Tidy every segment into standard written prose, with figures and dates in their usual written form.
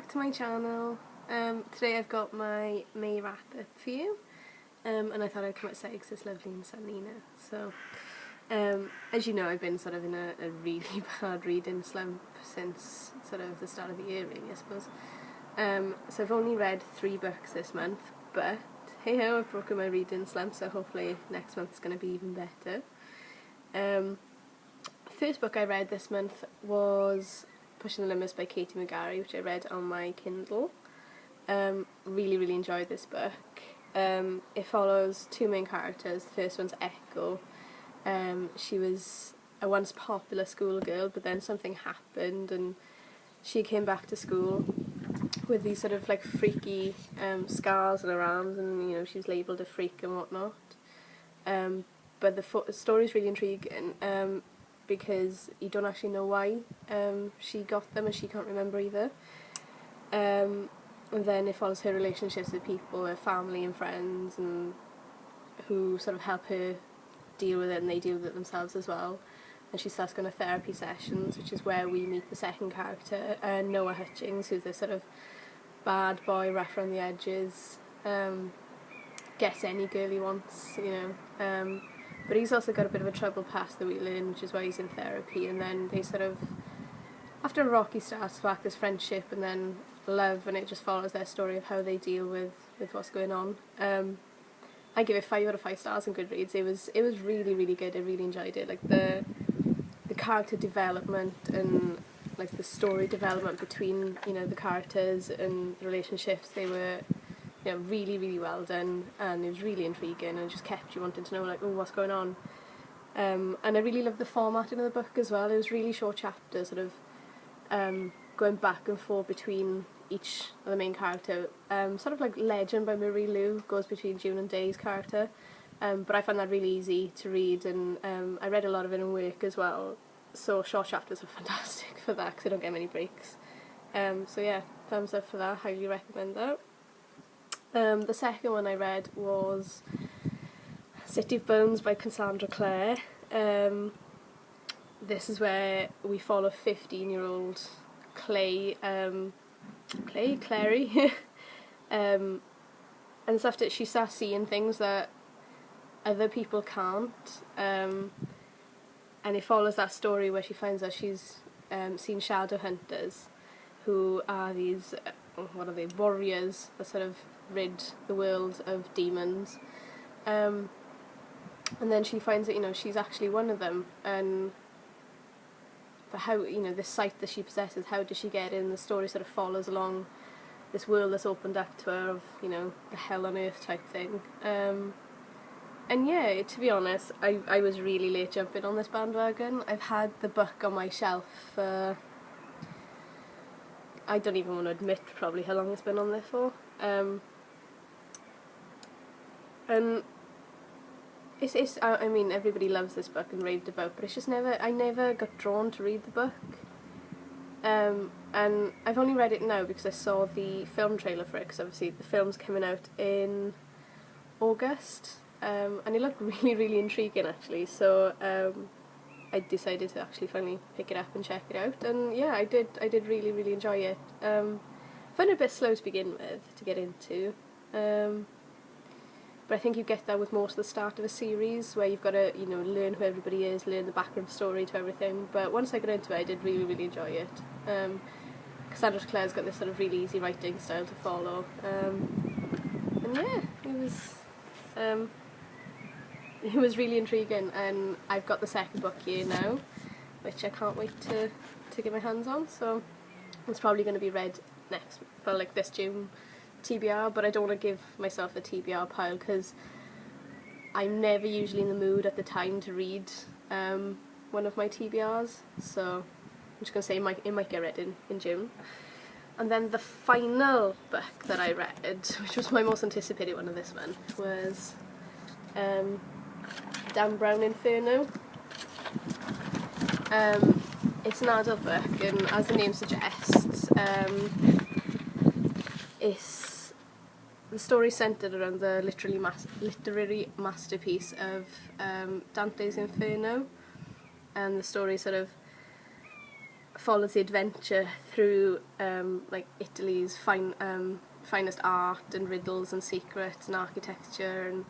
back to my channel. Today I've got my May wrap up for you, and I thought I'd come outside because it's lovely and sunny now. So, as you know, I've been sort of in a really bad reading slump since sort of the start of the year, really, I suppose. So I've only read 3 books this month, but hey ho, I've broken my reading slump, so hopefully next month's going to be even better. First book I read this month was Pushing the Limits by Katie McGarry, which I read on my Kindle. Really enjoyed this book. It follows 2 main characters. The first one's Echo. She was a once popular schoolgirl, but then something happened and she came back to school with these sort of like freaky scars on her arms, and you know, she was labelled a freak and whatnot. But the story's really intriguing because you don't actually know why she got them, and she can't remember either. And then it follows her relationships with people, her family and friends, and who sort of help her deal with it, and they deal with it themselves as well. And she starts going to therapy sessions, which is where we meet the second character, Noah Hutchings, who's this sort of bad boy, rough around the edges, gets any girl he wants, you know. But he's also got a bit of a troubled past that we learn, which is why he's in therapy. And then they sort of, after a rocky start, spark this friendship and then love, and it just follows their story of how they deal with what's going on. I give it 5 out of 5 stars on Goodreads. It was really good. I really enjoyed it. Like the character development and like the story development between, you know, the characters and the relationships, they were, you know, really well done, and it was really intriguing, and it just kept you wanting to know, like, oh, what's going on. And I really loved the formatting of the book as well. It was really short chapters, sort of going back and forth between each of the main character, sort of like Legend by Marie Lu goes between June and Day's character, but I found that really easy to read, and I read a lot of it in work as well, so short chapters are fantastic for that because I don't get many breaks. So yeah, thumbs up for that, highly recommend that. The second one I read was City of Bones by Cassandra Clare. This is where we follow 15-year-old Clary, and it's after she starts seeing things that other people can't, and it follows that story where she finds out she's seen shadow hunters, who are these warriors that sort of rid the world of demons, and then she finds that, you know, she's actually one of them, and how, you know, this sight that she possesses, how does she get in? The story sort of follows along this world that's opened up to her of, you know, the hell on earth type thing. And yeah, to be honest, I was really late jumping on this bandwagon. I've had the book on my shelf for, I don't even want to admit probably how long it's been on there for. And it's I mean, everybody loves this book and raved about, but it's just I never got drawn to read the book. And I've only read it now because I saw the film trailer for it, because obviously the film's coming out in August, and it looked really intriguing actually, so I decided to actually finally pick it up and check it out, and yeah, I did really enjoy it. Found it a bit slow to begin with, to get into, but I think you get that with most of the start of a series, where you've got to, you know, learn who everybody is, learn the background story to everything. But once I got into it, I did really enjoy it. Cassandra Clare's got this sort of really easy writing style to follow, and yeah, it was really intriguing. And I've got the second book here now, which I can't wait to get my hands on. So it's probably going to be read next for like this June TBR, but I don't want to give myself a TBR pile because I'm never usually in the mood at the time to read one of my TBRs, so I'm just going to say it might get read in June. And then the final book that I read, which was my most anticipated one of this month, was Dan Brown Inferno. It's an adult book, and as the name suggests, the story centred around the literary masterpiece of Dante's Inferno, and the story sort of follows the adventure through like Italy's finest art and riddles and secrets and architecture,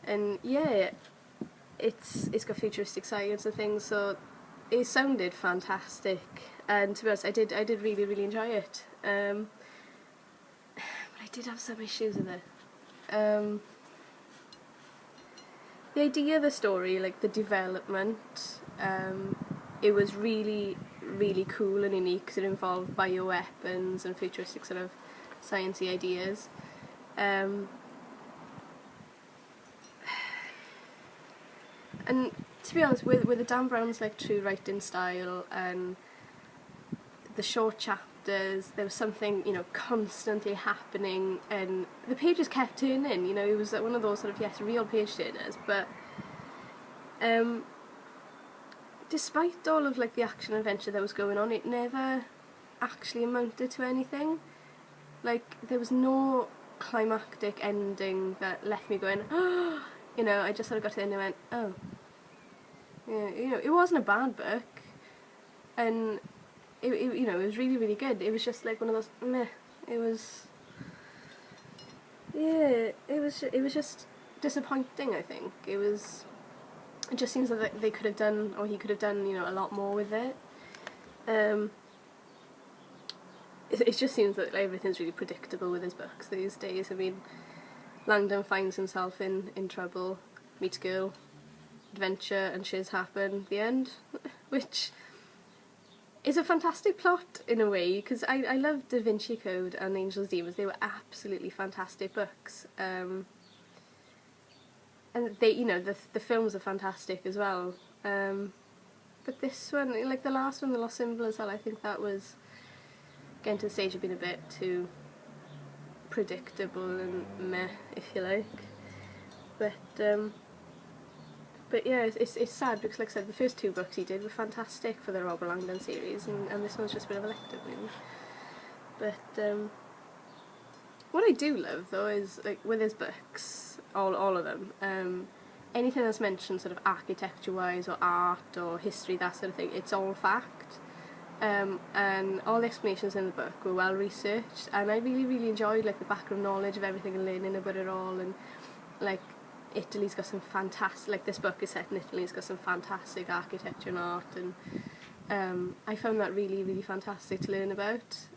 and yeah, it's got futuristic science and things, so it sounded fantastic, and to be honest, I did really enjoy it. But I did have some issues with it. The idea of the story, like the development, it was really cool and unique because it involved bioweapons and futuristic sort of sciencey ideas. And to be honest, with the Dan Brown's like true writing style and the short chapters, there was something, you know, constantly happening, and the pages kept turning. You know, it was one of those sort of, yes, real page turners, but despite all of like the action adventure that was going on, it never actually amounted to anything. Like, there was no climactic ending that left me going, oh, you know, I just sort of got to the end and went, oh. Yeah, you know, it wasn't a bad book, and it you know, it was really good. It was just like one of those meh. It was, yeah, it was just disappointing. I think it just seems like they could have done, or he could have done, you know, a lot more with it. It just seems that like, everything's really predictable with his books these days. I mean, Langdon finds himself in trouble, meets a girl, adventure, and shiz happen, the end, which is a fantastic plot in a way, because I love Da Vinci Code and Angel's Demons. They were absolutely fantastic books, and they, you know, the films are fantastic as well, but this one, like the last one, The Lost Symbol as well, I think that was getting to the stage of being a bit too predictable and meh, if you like, but yeah, it's sad because, like I said, the first two books he did were fantastic for the Robert Langdon series, and this one's just a bit of a letdown, really. But what I do love though is, like, with his books, all of them, anything that's mentioned sort of architecture wise or art or history, that sort of thing, it's all fact, and all the explanations in the book were well researched, and I really enjoyed like the background knowledge of everything and learning about it all, and like Italy's got some fantastic, like this book is set in Italy, it's got some fantastic architecture and art, and I found that really fantastic to learn about.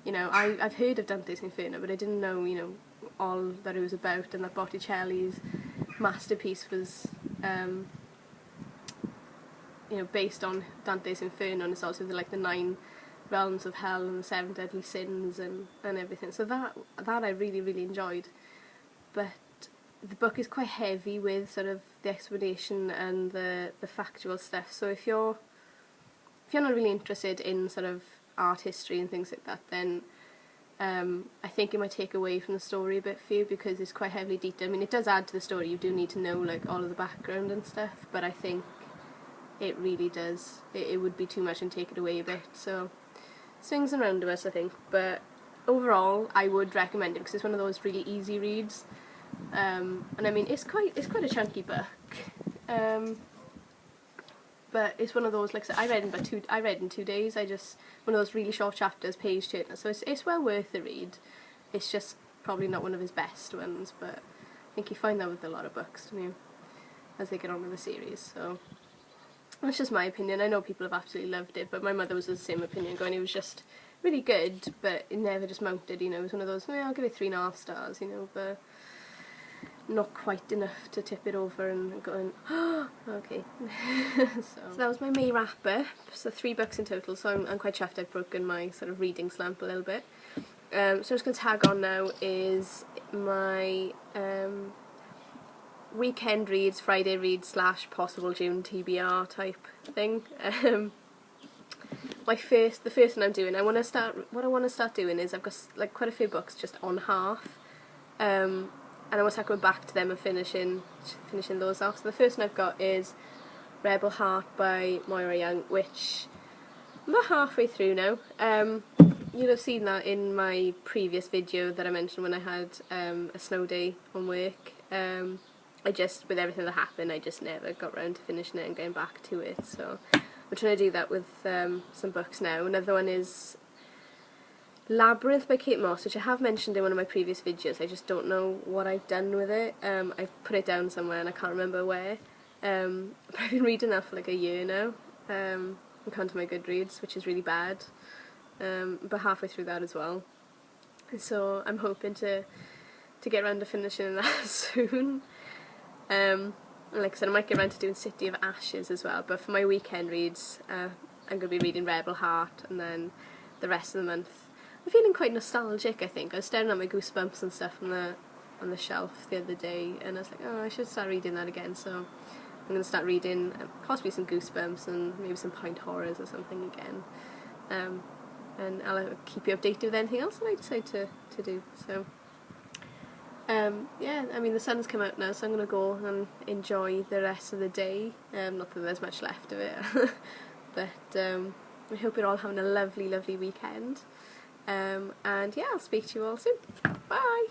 You know, I've heard of Dante's Inferno, but I didn't know, you know, all that it was about, and that Botticelli's masterpiece was, you know, based on Dante's Inferno, and it's also like the 9 realms of hell and the 7 deadly sins and everything. So that I really enjoyed, but the book is quite heavy with sort of the explanation and the factual stuff. So if you're not really interested in sort of art history and things like that, then I think it might take away from the story a bit for you, because it's quite heavily detailed. I mean, it does add to the story. You do need to know like all of the background and stuff, but I think it really does. It would be too much and take it away a bit. So swings and roundabouts, I think. But overall, I would recommend it because it's one of those really easy reads. And I mean, it's quite a chunky book, but it's one of those, like I read in 2 days. I just, one of those really short chapters, page turners. So it's well worth the read. It's just probably not one of his best ones, but I think you find that with a lot of books, don't you, as they get on with the series. So that's just my opinion. I know people have absolutely loved it, but my mother was of the same opinion, going, it was just really good, but it never just mounted. You know, it was one of those, I'll give it 3.5 stars, you know, but not quite enough to tip it over and going, oh, okay. So that was my May wrap up. So 3 books in total, so I'm quite chuffed I've broken my sort of reading slump a little bit. So I'm just going to tag on now is my weekend reads, Friday reads / possible June TBR type thing. The first one I'm doing, what I want to start doing is, I've got like quite a few books just on half, and I want to start going back to them and finishing those off. So the first one I've got is Rebel Heart by Moira Young, which I'm about halfway through now. You'll have seen that in my previous video that I mentioned when I had a snow day on work. I just, with everything that happened, I just never got round to finishing it and going back to it. So I'm I'm trying to do that with some books now. Another one is Labyrinth by Kate Moss, which I have mentioned in one of my previous videos. I just don't know what I've done with it. I've put it down somewhere and I can't remember where. But I've been reading that for like a year now. According to my Goodreads, which is really bad. But halfway through that as well. So I'm hoping to get around to finishing that soon. Like I said, I might get around to doing City of Ashes as well, but for my weekend reads, I'm going to be reading Rebel Heart, and then the rest of the month I'm feeling quite nostalgic, I think. I was staring at my Goosebumps and stuff on the shelf the other day, and I was like, oh, I should start reading that again, so I'm going to start reading possibly some Goosebumps and maybe some Point Horrors or something again. And I'll keep you updated with anything else that I decide to do. So yeah, I mean the sun's come out now, so I'm going to go and enjoy the rest of the day. Not that there's much left of it, but I hope you're all having a lovely, lovely weekend. And yeah, I'll speak to you all soon. Bye!